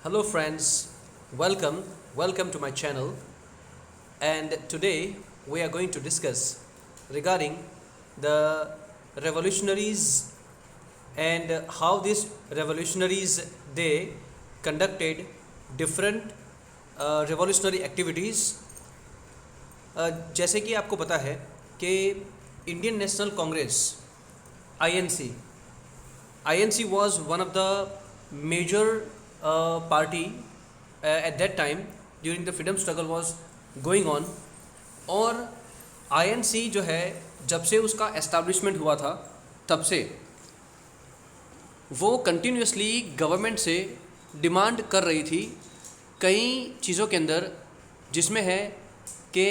Hello friends, welcome to my channel, and today we are going to discuss regarding the revolutionaries and how these revolutionaries they conducted different revolutionary activities. जैसे कि आपको पता है कि Indian national Congress INC was one of the major party at that time during the freedom struggle was going on. और INC जो है जब से उसका एस्टैब्लिशमेंट हुआ था तब से वो कंटिन्यूसली गवर्नमेंट से डिमांड कर रही थी कई चीज़ों के अंदर, जिसमें है कि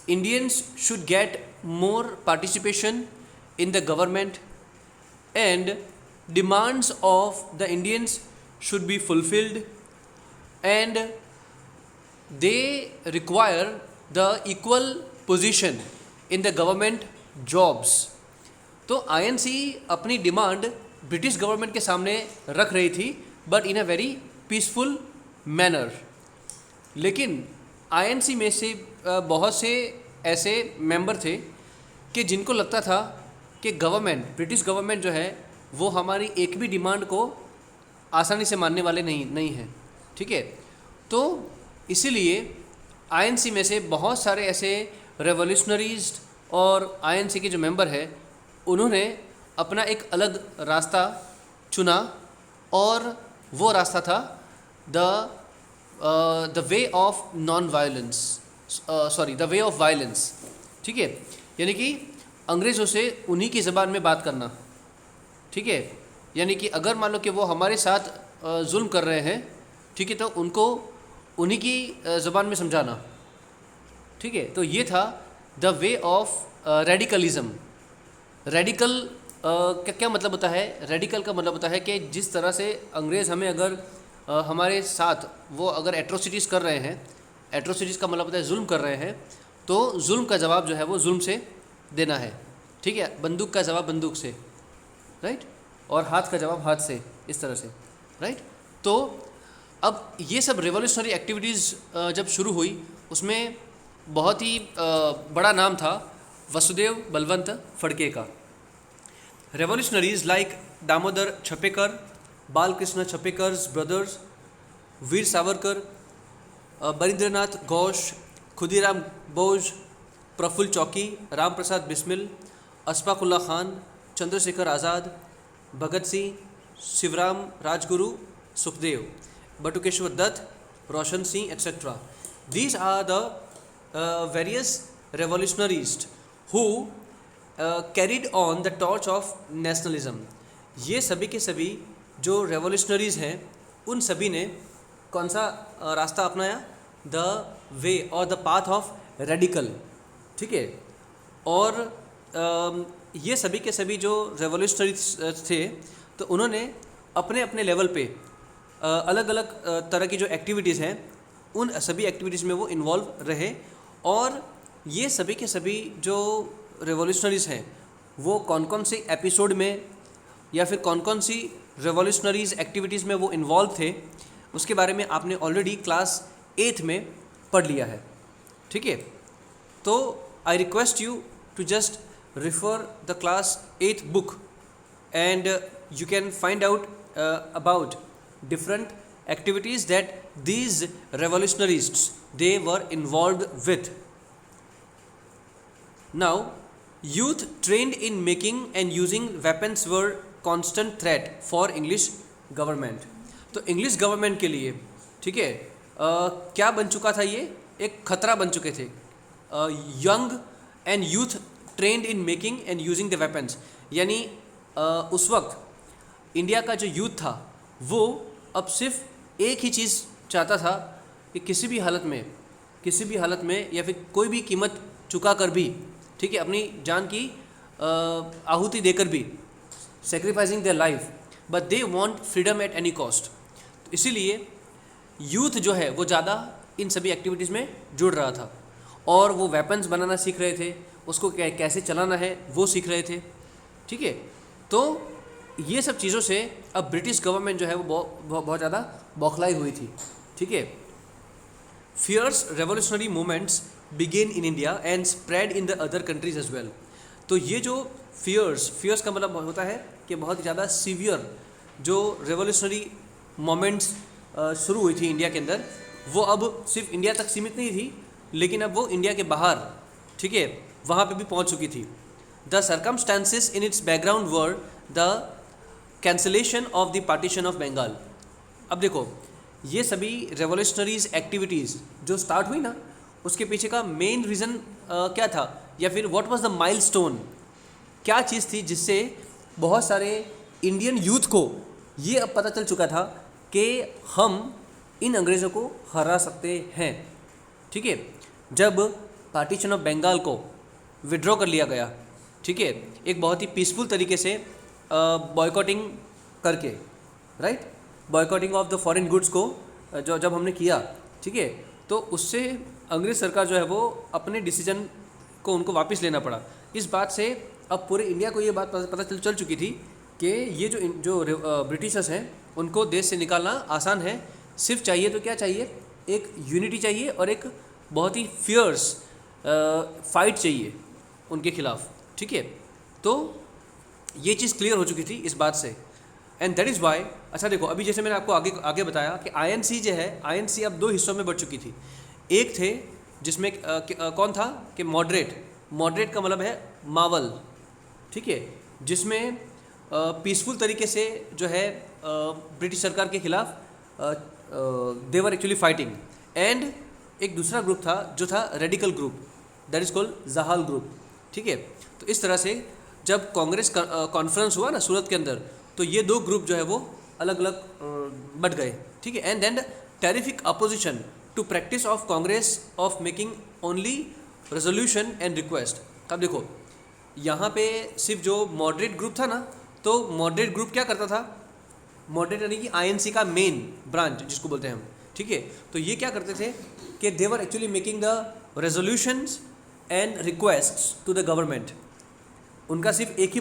Indians should get more participation in the government and demands of the Indians should be fulfilled, and they require the equal position in the government jobs. तो INC अपनी डिमांड ब्रिटिश गवर्नमेंट के सामने रख रही थी, but in a very peaceful manner. लेकिन INC में से बहुत से ऐसे मेंबर थे कि जिनको लगता था कि ब्रिटिश गवर्नमेंट जो है वो हमारी एक भी डिमांड को आसानी से मानने वाले नहीं हैं. ठीक है, तो इसीलिए INC में से बहुत सारे ऐसे रेवोल्यूशनरीज और INC के जो मेंबर हैं उन्होंने अपना एक अलग रास्ता चुना, और वो रास्ता था the way of non violence, the way of violence. ठीक है, यानी कि अंग्रेज़ों से उन्हीं की ज़बान में बात करना. ठीक है, यानी कि अगर मान लो कि वो हमारे साथ जुल्म कर रहे हैं, ठीक है, तो उनको उन्हीं की ज़बान में समझाना. ठीक है, तो ये था द वे ऑफ रेडिकलिज़म. रेडिकल का क्या मतलब होता है? रेडिकल का मतलब होता है कि जिस तरह से अंग्रेज़ हमें अगर हमारे साथ वो अगर एट्रोसिटीज़ कर रहे हैं, एट्रोसिटीज़ का मतलब होता है जुल्म कर रहे हैं, तो जुल्म का जवाब जो है वो जुल्म से देना है. ठीक है, बंदूक का जवाब बंदूक से, राइट, और हाथ का जवाब हाथ से, इस तरह से, राइट. तो अब ये सब रेवोल्यूशनरी एक्टिविटीज़ जब शुरू हुई, उसमें बहुत ही बड़ा नाम था वसुदेव बलवंत फड़के का. Revolutionaries like Damodar Chapekar, Balkrishna Chapekars brothers, Veer Savarkar, Barindranath Ghosh, Khudiram Bose, Prafulla Chaki, Ram Prasad Bismil, Ashfaq Ullah Khan, Chandrashekhar Azad, Bhagat Singh, Shivram Rajguru, Sukhdev, Batukeshwar Dutt, Roshan Singh, etc. These are the various revolutionists who carried on the torch of nationalism. ये सभी के सभी जो रेवोल्यूशनरीज हैं उन सभी ने कौन सा रास्ता अपनाया? द वे और द पाथ ऑफ रेडिकल. ठीक है, और ये सभी के सभी जो रेवोल्यूशनरीज थे, तो उन्होंने अपने अपने लेवल पे अलग अलग तरह की जो एक्टिविटीज़ हैं उन सभी एक्टिविटीज़ में वो इन्वॉल्व रहे. और ये सभी के सभी जो रेवोल्यूशनरीज हैं वो कौन कौन सी एपिसोड में या फिर कौन कौन सी रेवोल्यूशनरीज एक्टिविटीज़ में वो इन्वॉल्व थे, उसके बारे में आपने ऑलरेडी क्लास 8 में पढ़ लिया है. ठीक है, तो I request you to just refer the class 8 book, and you can find out about different activities that these revolutionists they were involved with. Now, youth trained in making and using weapons were constant threat for English government. तो English government के लिए, ठीक है, क्या बन चुका था? ये एक खतरा बन चुके थे. Young and youth trend in making and using the weapons, यानी उस वक्त इंडिया का जो यूथ था वो अब सिर्फ एक ही चीज़ चाहता था कि किसी भी हालत में या फिर कोई भी कीमत चुका कर भी, ठीक है, अपनी जान की आहुति देकर भी, sacrificing their life, but they want freedom at any cost. इसीलिए यूथ जो है वो ज़्यादा इन सभी एक्टिविटीज़ में जुड़ रहा था, और वो वेपन्स बनाना सीख रहे थे, उसको कैसे चलाना है वो सीख रहे थे. ठीक है, तो ये सब चीज़ों से अब ब्रिटिश गवर्नमेंट जो है वो बहुत ज़्यादा बौखलाई हुई थी, ठीक है। Fierce revolutionary movements began in India and spread in the other countries as well. तो ये जो फियर्स का मतलब होता है कि बहुत ही ज़्यादा सीवियर जो रेवोल्यूशनरी मोमेंट्स शुरू हुई थी इंडिया के अंदर, वो अब सिर्फ इंडिया तक सीमित नहीं थी, लेकिन अब वो इंडिया के बाहर, ठीक है, वहाँ पे भी पहुँच चुकी थी। The circumstances in its background were the cancellation of the partition of Bengal. अब देखो, ये सभी रेवोल्यूशनरीज एक्टिविटीज़ जो स्टार्ट हुई ना, उसके पीछे का मेन रीज़न क्या था, या फिर व्हाट वाज द माइलस्टोन, क्या चीज़ थी जिससे बहुत सारे इंडियन यूथ को ये अब पता चल चुका था कि हम इन अंग्रेज़ों को हरा सकते हैं, ठीक है। जब पार्टीशन ऑफ बंगाल को विड्रॉ कर लिया गया, ठीक है, एक बहुत ही पीसफुल तरीके से बॉयकॉटिंग करके, right, boycotting of the foreign goods को जब हमने किया, ठीक है, तो उससे अंग्रेज़ सरकार जो है वो अपने डिसीजन को उनको वापस लेना पड़ा। इस बात से अब पूरे इंडिया को ये बात पता चल चुकी थी कि ये जो ब्रिटिशर्स हैं उनको देश से निकालना आसान है। सिर्फ चाहिए तो क्या चाहिए, एक यूनिटी चाहिए और एक बहुत ही फियर्स फाइट चाहिए उनके खिलाफ, ठीक है। तो ये चीज़ क्लियर हो चुकी थी इस बात से, एंड दैट इज़ वाई। अच्छा देखो, अभी जैसे मैंने आपको आगे बताया कि आईएनसी जो है, आईएनसी अब दो हिस्सों में बढ़ चुकी थी। एक थे जिसमें कौन था कि मॉडरेट का मतलब है मावल, ठीक है, जिसमें पीसफुल तरीके से जो है ब्रिटिश सरकार के खिलाफ दे वर एक्चुअली फाइटिंग। एंड एक दूसरा ग्रुप था जो था radical group, that is called जहाल ग्रुप, ठीक है। तो इस तरह से जब कांग्रेस कॉन्फ्रेंस हुआ ना सूरत के अंदर, तो ये दो ग्रुप जो है वो अलग अलग बढ़ गए, ठीक है। And then terrific opposition to practice of Congress of making only resolution and request. अब देखो, यहाँ पे सिर्फ जो मॉडरेट ग्रुप था ना, तो मॉडरेट ग्रुप क्या करता था, मॉडरेट यानी कि आईएनसी का मेन ब्रांच जिसको बोलते हैं हम, ठीक है। तो ये क्या करते थे कि they were actually making the resolutions and requests to the government. उनका सिर्फ एक ही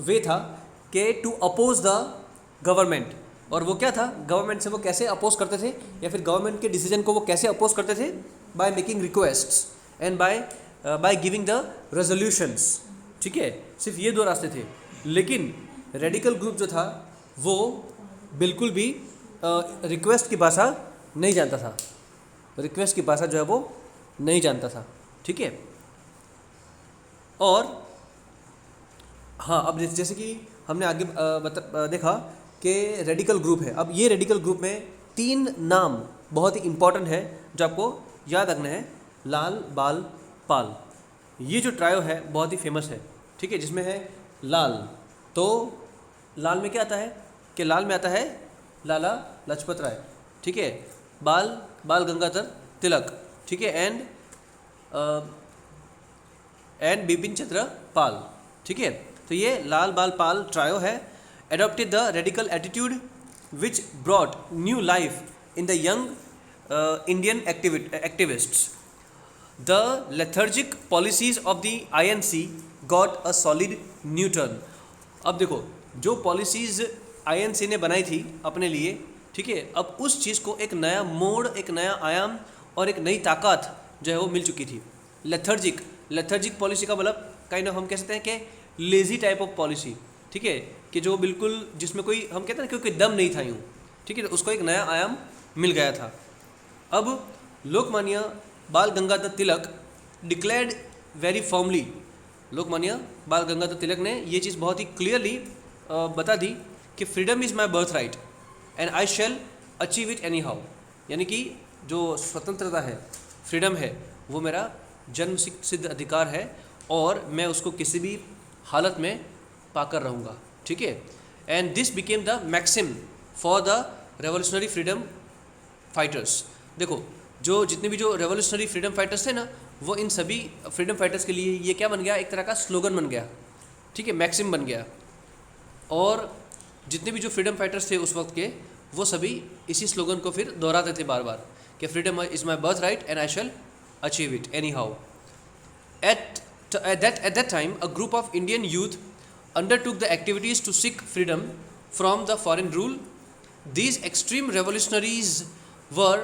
वे था कि टू अपोज द गवर्नमेंट। और वो क्या था, गवर्नमेंट से वो कैसे अपोज करते थे, या फिर गवर्नमेंट के डिसीजन को वो कैसे अपोज करते थे, by making requests and by giving the resolutions, ठीक है। सिर्फ ये दो रास्ते थे। लेकिन रेडिकल ग्रुप जो था वो बिल्कुल भी रिक्वेस्ट की भाषा नहीं जानता था, रिक्वेस्ट की भाषा जो है वो नहीं जानता था, ठीक है। और हाँ, अब जैसे कि हमने आगे देखा कि रेडिकल ग्रुप है। अब ये रेडिकल ग्रुप में 3 नाम बहुत ही इम्पॉर्टेंट है जो आपको याद रखना है। लाल, बाल, पाल, ये जो ट्रायो है बहुत ही फेमस है, ठीक है, जिसमें है लाल। तो लाल में क्या आता है कि लाल में आता है लाला लाजपत राय, ठीक है। बाल गंगाधर तिलक, ठीक है, एंड बिपिन चंद्र पाल, ठीक है। तो ये लाल, बाल, पाल ट्रायो है। Adopted the radical attitude which brought new life in the young Indian activists. The lethargic policies of the INC got a solid new turn. अब देखो, जो पॉलिसीज़ आईएनसी ने बनाई थी अपने लिए, ठीक है, अब उस चीज़ को एक नया मोड़, एक नया आयाम और एक नई ताकत जो है वो मिल चुकी थी। लेथर्जिक पॉलिसी का मतलब काइंड ऑफ हम कह सकते हैं कि लेज़ी टाइप ऑफ पॉलिसी, ठीक है, कि जो बिल्कुल जिसमें कोई, हम कहते हैं ना, कोई दम नहीं था यूँ, ठीक है। तो उसको एक नया आयाम मिल गया था। अब लोकमान्य बाल Gangadhar Tilak declared very formally, Lokmanya बाल गंगाधर तिलक ने ये चीज़ बहुत ही क्लियरली बता दी कि freedom is my birth right and I shall achieve it anyhow. यानी कि जो स्वतंत्रता है, फ्रीडम है, वो मेरा जन्म सिद्ध अधिकार है और मैं उसको किसी भी हालत में पाकर रहूँगा, ठीक है। And this became the maxim for the revolutionary freedom fighters. देखो, जो जितने भी जो रेवोल्यूशनरी फ्रीडम फाइटर्स थे ना, वो इन सभी फ्रीडम फाइटर्स के लिए ये क्या बन गया, एक तरह का स्लोगन बन गया, ठीक है, मैक्सिम बन गया। और जितने भी जो फ्रीडम फाइटर्स थे उस वक्त के, वो सभी इसी स्लोगन को फिर दोहराते थे बार बार कि freedom is my birth right and I shall achieve it anyhow. At that time, a group of Indian youth undertook the activities to seek freedom from the foreign rule. These extreme revolutionaries were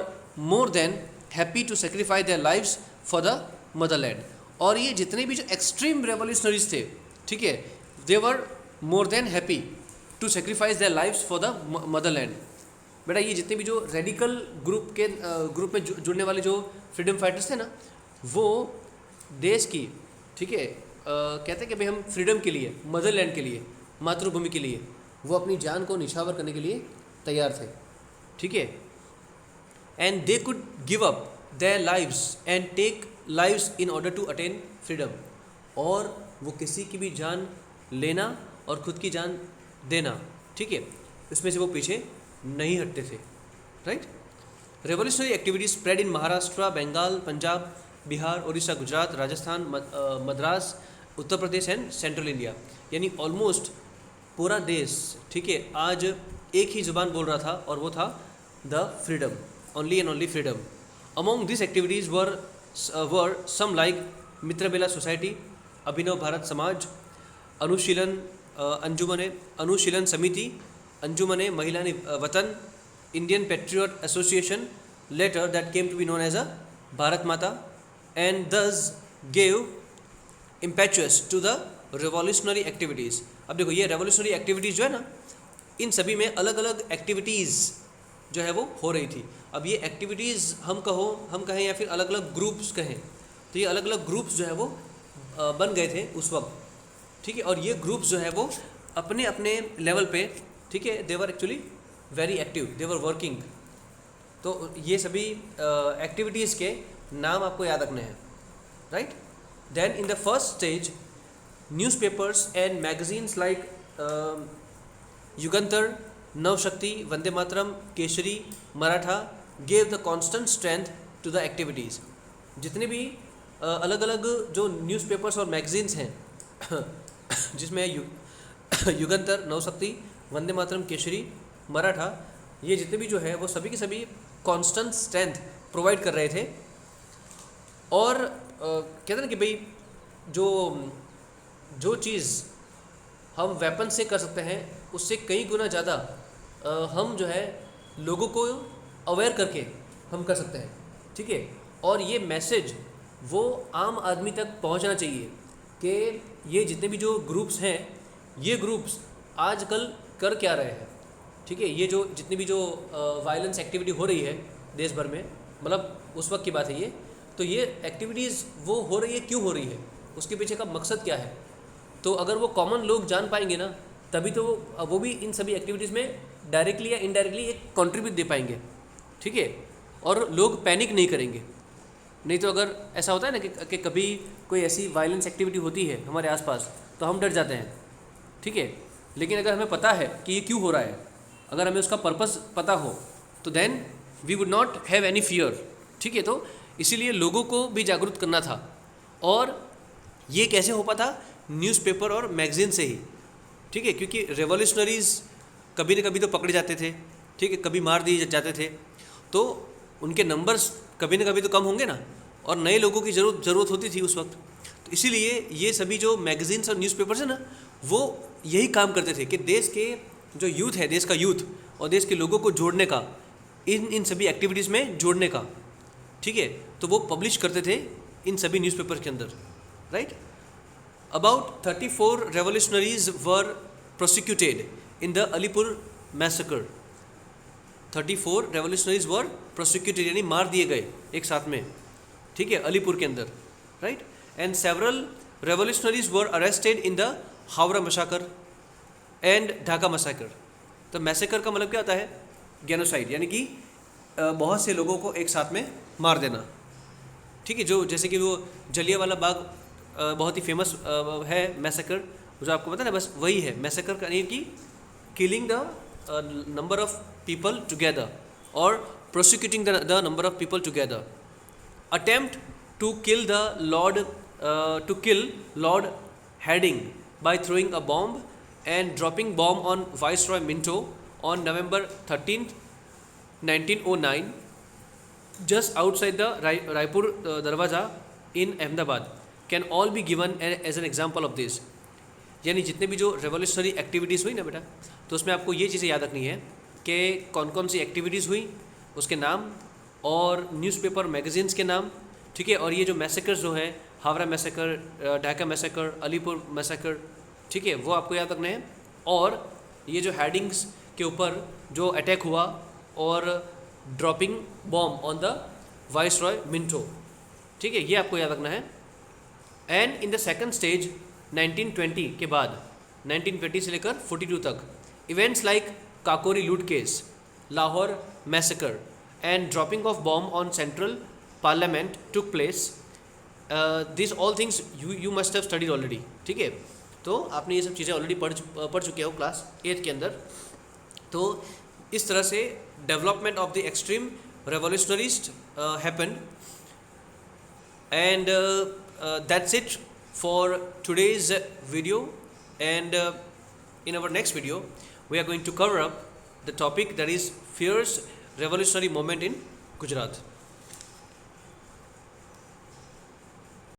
more than happy to sacrifice their lives for the motherland. और ये जितने भी जो extreme revolutionaries थे, ठीक है, they were more than happy to sacrifice their lives for the motherland. बेटा ये जितने भी जो रेडिकल ग्रुप में जुड़ने वाले जो फ्रीडम फाइटर्स थे ना, वो देश की, ठीक है, कहते हैं कि भाई हम फ्रीडम के लिए, मदरलैंड के लिए, मातृभूमि के लिए, वो अपनी जान को निछावर करने के लिए तैयार थे, ठीक है. And they could give up their lives and take lives in order to attain freedom. और वो किसी की भी जान लेना और खुद की जान देना, ठीक है, इसमें से वो पीछे नहीं हटते थे. Right. Revolutionary activities spread in Maharashtra, Bengal, Punjab, Bihar, Orissa, Gujarat, Rajasthan, Madras, Uttar Pradesh and central India. यानी ऑलमोस्ट पूरा देश, ठीक है, आज एक ही जुबान बोल रहा था और वो था the freedom, only and only freedom. Among this activities were some like Mitramela society, Abhinav Bharat Samaj, Anushilan Anushilan Samiti, Anjumane महिलानी Watan, Indian patriot association, later that came to be known as a Bharat Mata, and this gave impetus to the revolutionary activities. अब देखो ये revolutionary activities जो है ना, इन सभी में अलग अलग एक्टिविटीज़ जो है वो हो रही थी. अब ये एक्टिविटीज़ हम कहें या फिर अलग अलग ग्रुप्स कहें, तो ये अलग अलग ग्रुप्स जो है वो बन गए थे उस वक्त, ठीक है. और ये ग्रुप्स जो है वो अपने अपने लेवल पे, ठीक है, they were actually very active, they were working. तो ये सभी एक्टिविटीज़ के नाम आपको याद रखने हैं. Right. Then in the first stage newspapers and magazines like Yugantar, Navshakti, Vande Mataram, Kesari, Maratha gave the constant strength to the activities. जितने भी अलग अलग जो न्यूज़पेपर्स और मैगजीन्स हैं जिसमें युगंतर, नवशक्ति, वंदे मातरम, केसरी, मराठा, ये जितने भी जो है वो सभी के सभी कांस्टेंट स्ट्रेंथ प्रोवाइड कर रहे थे. और कहते हैं ना कि भाई जो चीज़ हम वेपन से कर सकते हैं उससे कई गुना ज़्यादा हम जो है लोगों को अवेयर करके हम कर सकते हैं, ठीक है. और ये मैसेज वो आम आदमी तक पहुंचना चाहिए कि ये जितने भी जो ग्रुप्स हैं, ये ग्रुप्स आजकल कर क्या रहे हैं, ठीक है. ये जो जितनी भी जो वायलेंस एक्टिविटी हो रही है देश भर में, मतलब उस वक्त की बात है ये, तो ये एक्टिविटीज़ वो हो रही है, क्यों हो रही है, उसके पीछे का मकसद क्या है. तो अगर वो कॉमन लोग जान पाएंगे ना, तभी तो वो भी इन सभी एक्टिविटीज़ में डायरेक्टली या इनडायरेक्टली एक कंट्रीब्यूट दे पाएंगे, ठीक है. और लोग पैनिक नहीं करेंगे. नहीं तो अगर ऐसा होता है ना कि कभी कोई ऐसी वायलेंस एक्टिविटी होती है हमारे आसपास तो हम डर जाते हैं, ठीक है. लेकिन अगर हमें पता है कि ये क्यों हो रहा है, अगर हमें उसका पर्पस पता हो, तो then we would not have any fear, ठीक है. तो इसीलिए लोगों को भी जागरूक करना था. और ये कैसे हो पाता, न्यूज़पेपर और मैगजीन से ही, ठीक है. क्योंकि रेवोल्यूशनरीज़ कभी न कभी तो पकड़े जाते थे, ठीक है, कभी मार दिए जाते थे, तो उनके नंबर्स कभी न कभी तो कम होंगे ना, और नए लोगों की ज़रूरत होती थी उस वक्त. तो इसीलिए ये सभी जो मैगजीन्स और न्यूज़पेपर्स हैं ना, वो यही काम करते थे कि देश के जो यूथ है, देश का यूथ और देश के लोगों को जोड़ने का, इन सभी एक्टिविटीज़ में जोड़ने का, ठीक है. तो वो पब्लिश करते थे इन सभी न्यूज़पेपर के अंदर. Right. About 34 revolutionaries were prosecuted in the Alipur massacre. 34 revolutionaries were prosecuted, यानी मार दिए गए एक साथ में, ठीक है, अलीपुर के अंदर. Right. And several revolutionaries were arrested in the Howrah massacre and Dhaka massacre. तो मैसेकर का मतलब क्या होता है, गेनोसाइड, यानी कि बहुत से लोगों को एक साथ में मार देना, ठीक है. जो जैसे कि वो जलियांवाला बाग बहुत ही फेमस है मैसेकर, जो आपको पता है ना, बस वही है मैसेकर का, यानी कि killing the number of people together और prosecuting the number of people together. Attempt to kill Lord Hardinge by throwing a bomb and dropping bomb on viceroy Minto on November 13, 1909 just outside the Raipur Darwaza in Ahmedabad can all be given as an example of this. यानी जितने भी जो revolutionary activities हुई ना बेटा, तो उसमें आपको ये चीज़ें याद रखनी है कि कौन कौन सी एक्टिविटीज़ हुई, उसके नाम और न्यूज़पेपर मैगजीन्स के नाम, ठीक है। और ये जो मैसेकर्स जो है, Howrah massacre, Dhaka massacre, Alipur massacre, ठीक है, वो आपको याद रखना है। और ये जो हेडिंग्स के ऊपर जो अटैक हुआ और dropping bomb on the viceroy Minto, ठीक है, ये आपको याद रखना है। And in the second stage 1920 के बाद, 1920 से लेकर 42 तक, इवेंट्स लाइक काकोरी लूट case, Lahore massacre and dropping of bomb on central parliament took place. This all things you must have studied already, ठीक है। तो आपने ये सब चीज़ें ऑलरेडी पढ़ चुके हो क्लास 8 के अंदर। तो इस तरह से development of the extreme revolutionaries happen. And that's it for today's video, and in our next video we are going to cover up the topic that is fierce revolutionary movement in Gujarat.